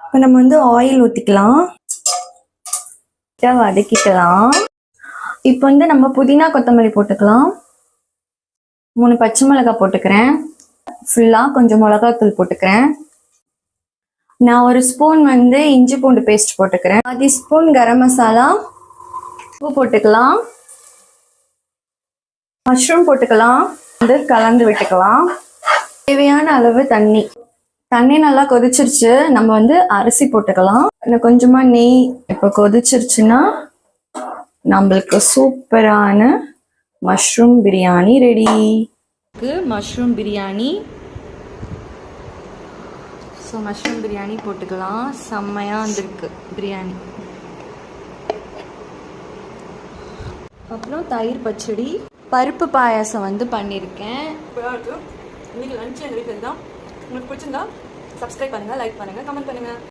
இப்போ நம்ம வந்து ஆயில் ஊற்றிக்கலாம், வதக்கிக்கலாம். இப்போ வந்து நம்ம புதினா கொத்தமல்லி போட்டுக்கலாம். 3 பச்சை மிளகாய் போட்டுக்கிறேன். ஃபுல்லாக கொஞ்சம் மிளகாத்தூள் போட்டுக்கிறேன். நான் 1 ஸ்பூன் வந்து இஞ்சி பூண்டு பேஸ்ட் போட்டுக்கிறேன். 1/2 ஸ்பூன் கரம் மசாலா, உப்பு போட்டுக்கலாம், மஷ்ரூம் போட்டுக்கலாம், வந்து கலந்து விட்டுக்கலாம். தேவையான அளவு தண்ணி. தண்ணி நல்லா கொதிச்சிருச்சு. நம்ம வந்து அரிசி போட்டுக்கலாம். இன்னும் கொஞ்சமா நெய். இப்போ கொதிச்சிருச்சுன்னா நம்மளுக்கு சூப்பரான mushroom biryani ready. Mushroom biryani. So mushroom biryani போட்டுக்கலாம். செம்மையாக வந்திருக்கு பிரியாணி. அப்புறம் தயிர் பச்சடி, பருப்பு பாயாசம் வந்து பண்ணியிருக்கேன். இன்னைக்கு லஞ்ச் எங்கள் வீட்டில் தான். உங்களுக்கு பிடிச்சிருந்தா சப்ஸ்கிரைப் பண்ணுங்கள், லைக் பண்ணுங்கள், கமெண்ட் பண்ணுங்கள்.